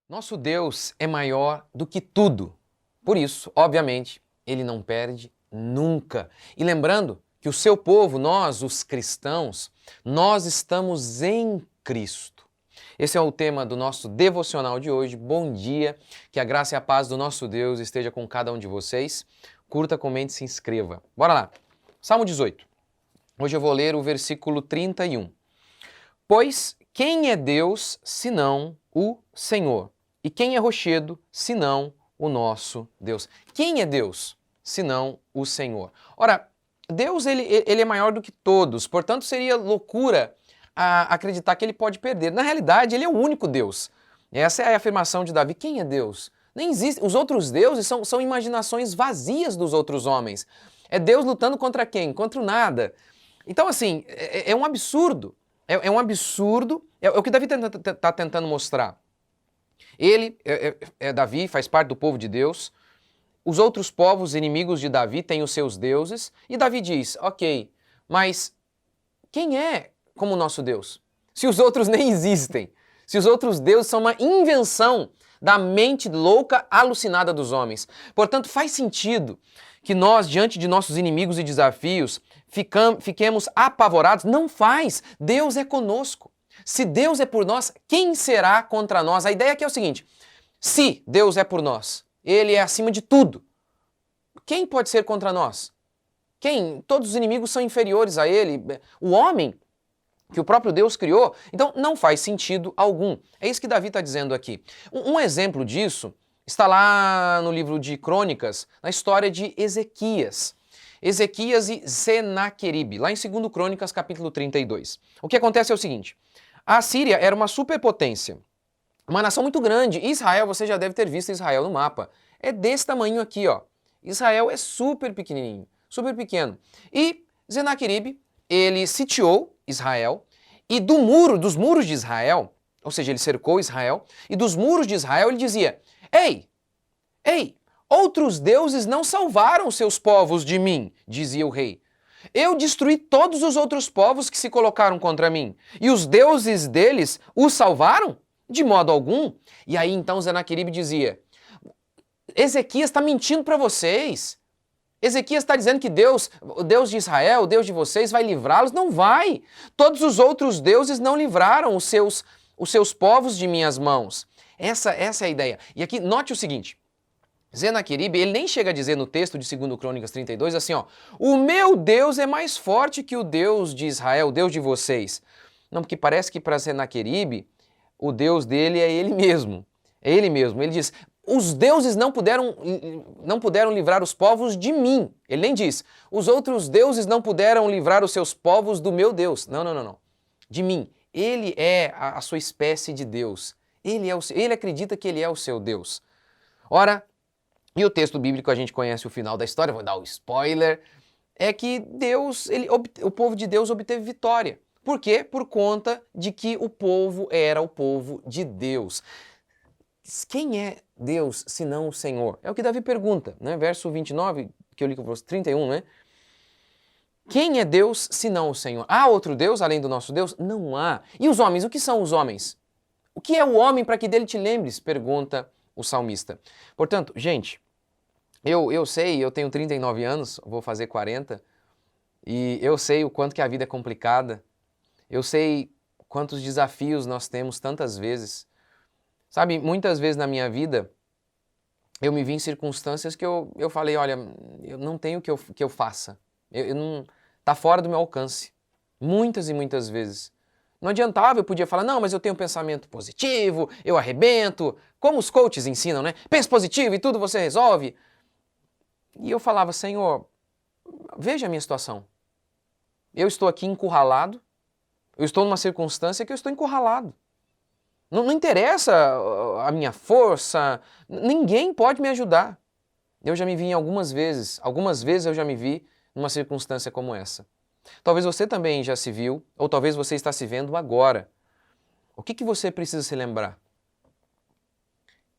Nosso Deus é maior do que tudo. Por isso, obviamente, ele não perde nunca. E lembrando que o seu povo, nós, os cristãos, nós estamos em Cristo. Esse é o tema do nosso devocional de hoje. Bom dia, que a graça e a paz do nosso Deus esteja com cada um de vocês. Curta, comente, se inscreva. Bora lá. Salmo 18. Hoje eu vou ler o versículo 31. Pois quem é Deus senão o Senhor? E quem é rochedo senão o nosso Deus? Quem é Deus senão o Senhor? Ora, Deus ele é maior do que todos, portanto seria loucura acreditar que ele pode perder. Na realidade, ele é o único Deus. Essa é a afirmação de Davi. Quem é Deus? Nem existe. Os outros deuses são imaginações vazias dos outros homens. É Deus lutando contra quem? Contra o nada. Então, assim, é um absurdo. É um absurdo. É o que Davi está tentando mostrar. Ele, Davi, faz parte do povo de Deus. Os outros povos inimigos de Davi têm os seus deuses. E Davi diz, ok, mas quem é como o nosso Deus? Se os outros nem existem. Se os outros deuses são uma invenção da mente louca, alucinada dos homens. Portanto, faz sentido que nós, diante de nossos inimigos e desafios, fiquemos apavorados? Não faz. Deus é conosco. Se Deus é por nós, quem será contra nós? A ideia aqui é o seguinte, se Deus é por nós, Ele é acima de tudo, quem pode ser contra nós? Quem? Todos os inimigos são inferiores a Ele. O homem que o próprio Deus criou, então não faz sentido algum. É isso que Davi está dizendo aqui. Um exemplo disso está lá no livro de Crônicas, na história de Ezequias. Ezequias e Senaqueribe, lá em 2 Crônicas, capítulo 32. O que acontece é o seguinte, a Síria era uma superpotência, uma nação muito grande. Israel, você já deve ter visto Israel no mapa. É desse tamanho aqui, ó. Israel é super pequenininho, super pequeno. E Senaqueribe, ele sitiou Israel e dos muros de Israel, ou seja, ele cercou Israel, e dos muros de Israel ele dizia, ei, outros deuses não salvaram seus povos de mim, dizia o rei. Eu destruí todos os outros povos que se colocaram contra mim, e os deuses deles os salvaram? De modo algum. E aí então Senaqueribe dizia, Ezequias está mentindo para vocês. Ezequias está dizendo que Deus, o Deus de Israel, o Deus de vocês vai livrá-los? Não vai. Todos os outros deuses não livraram os seus povos de minhas mãos. Essa é a ideia. E aqui, note o seguinte. Senaqueribe, ele nem chega a dizer no texto de 2 Crônicas 32 assim, ó, o meu Deus é mais forte que o Deus de Israel, o Deus de vocês. Não, porque parece que para Senaqueribe, o Deus dele é ele mesmo. É ele mesmo. Ele diz, os deuses não puderam livrar os povos de mim. Ele nem diz, os outros deuses não puderam livrar os seus povos do meu Deus. Não. De mim. Ele é a sua espécie de Deus. Ele acredita que ele é o seu Deus. Ora, e o texto bíblico, a gente conhece o final da história, vou dar o spoiler, é que o povo de Deus obteve vitória. Por quê? Por conta de que o povo era o povo de Deus. Quem é Deus senão o Senhor? É o que Davi pergunta, né? Verso 29, que eu li com você, 31, né? Quem é Deus senão o Senhor? Há outro Deus além do nosso Deus? Não há. E os homens? O que são os homens? O que é o homem para que dele te lembres? Pergunta o salmista. Portanto, gente, eu sei, eu tenho 39 anos, vou fazer 40, e eu sei o quanto que a vida é complicada, eu sei quantos desafios nós temos tantas vezes. Sabe, muitas vezes na minha vida, eu me vi em circunstâncias que eu falei, olha, eu não tenho que eu faça, tá fora do meu alcance, muitas e muitas vezes. Não adiantava, eu podia falar, não, mas eu tenho um pensamento positivo, eu arrebento, como os coaches ensinam, né? Pensa positivo e tudo você resolve. E eu falava, Senhor, veja a minha situação. Eu estou aqui encurralado, eu estou numa circunstância que eu estou encurralado. Não interessa a minha força, ninguém pode me ajudar. Eu já me vi algumas vezes eu já me vi numa circunstância como essa. Talvez você também já se viu, ou talvez você está se vendo agora. O que você precisa se lembrar?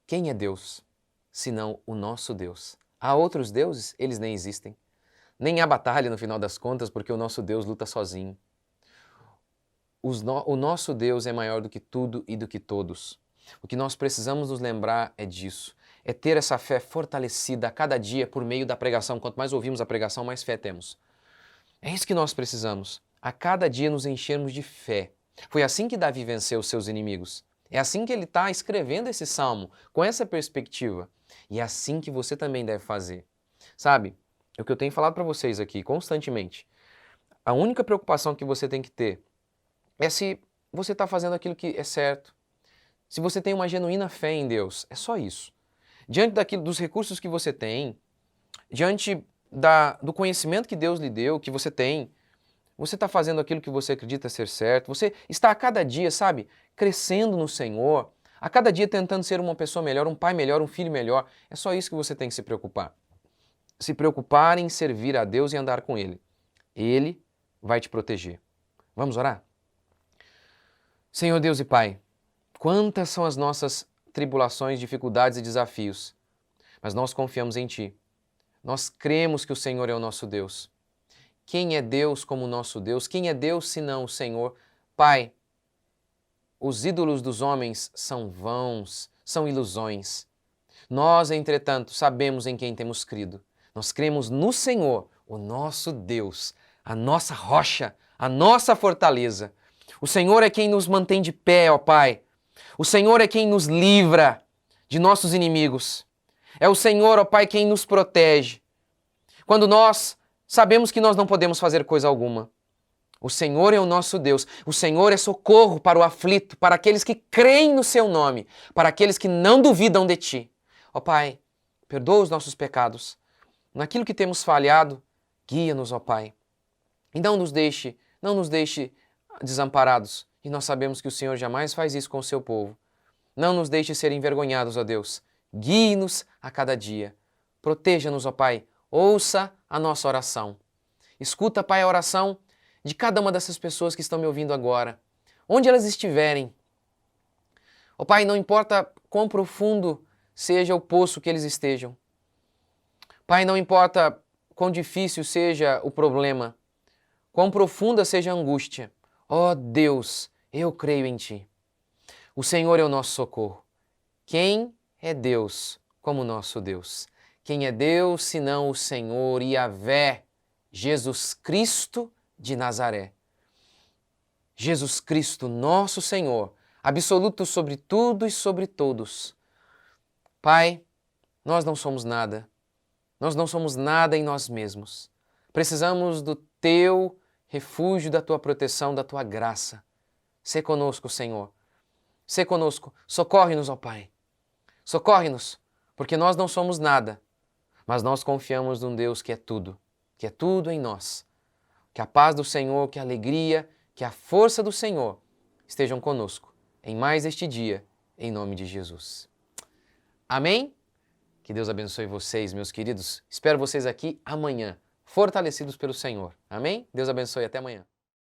Quem é Deus, senão o nosso Deus? Há outros deuses? Eles nem existem. Nem há batalha no final das contas, porque o nosso Deus luta sozinho. O nosso Deus é maior do que tudo e do que todos. O que nós precisamos nos lembrar é disso. É ter essa fé fortalecida a cada dia por meio da pregação. Quanto mais ouvimos a pregação, mais fé temos. É isso que nós precisamos. A cada dia nos enchermos de fé. Foi assim que Davi venceu os seus inimigos. É assim que ele está escrevendo esse salmo, com essa perspectiva. E é assim que você também deve fazer. Sabe, é o que eu tenho falado para vocês aqui constantemente. A única preocupação que você tem que ter é se você está fazendo aquilo que é certo. Se você tem uma genuína fé em Deus, é só isso. Diante dos recursos que você tem, diante do conhecimento que Deus lhe deu, que você tem, você está fazendo aquilo que você acredita ser certo, você está a cada dia, sabe, crescendo no Senhor, a cada dia tentando ser uma pessoa melhor, um pai melhor, um filho melhor. É só isso que você tem que se preocupar. Se preocupar em servir a Deus e andar com Ele. Ele vai te proteger. Vamos orar? Senhor Deus e Pai, quantas são as nossas tribulações, dificuldades e desafios, mas nós confiamos em Ti. Nós cremos que o Senhor é o nosso Deus. Quem é Deus como o nosso Deus? Quem é Deus senão o Senhor? Pai, os ídolos dos homens são vãos, são ilusões. Nós, entretanto, sabemos em quem temos crido. Nós cremos no Senhor, o nosso Deus, a nossa rocha, a nossa fortaleza. O Senhor é quem nos mantém de pé, ó Pai. O Senhor é quem nos livra de nossos inimigos. É o Senhor, ó Pai, quem nos protege. Quando nós sabemos que nós não podemos fazer coisa alguma. O Senhor é o nosso Deus. O Senhor é socorro para o aflito, para aqueles que creem no Seu nome, para aqueles que não duvidam de Ti. Ó Pai, perdoa os nossos pecados. Naquilo que temos falhado, guia-nos, ó Pai. E não nos deixe desamparados. E nós sabemos que o Senhor jamais faz isso com o Seu povo. Não nos deixe ser envergonhados, ó Deus. Guie-nos a cada dia. Proteja-nos, ó Pai. Ouça a nossa oração. Escuta, Pai, a oração de cada uma dessas pessoas que estão me ouvindo agora. Onde elas estiverem. Ó Pai, não importa quão profundo seja o poço que eles estejam. Pai, não importa quão difícil seja o problema, quão profunda seja a angústia. Ó Deus, eu creio em Ti. O Senhor é o nosso socorro. Quem é Deus como nosso Deus? Quem é Deus senão o Senhor Yahvé, Jesus Cristo de Nazaré? Jesus Cristo, nosso Senhor, absoluto sobre tudo e sobre todos. Pai, nós não somos nada. Nós não somos nada em nós mesmos. Precisamos do Teu refúgio, da Tua proteção, da Tua graça. Sê conosco, Senhor. Sê conosco. Socorre-nos, ó Pai. Socorre-nos, porque nós não somos nada, mas nós confiamos num Deus que é tudo em nós. Que a paz do Senhor, que a alegria, que a força do Senhor estejam conosco em mais este dia, em nome de Jesus. Amém? Que Deus abençoe vocês, meus queridos. Espero vocês aqui amanhã, fortalecidos pelo Senhor. Amém? Deus abençoe. Até amanhã.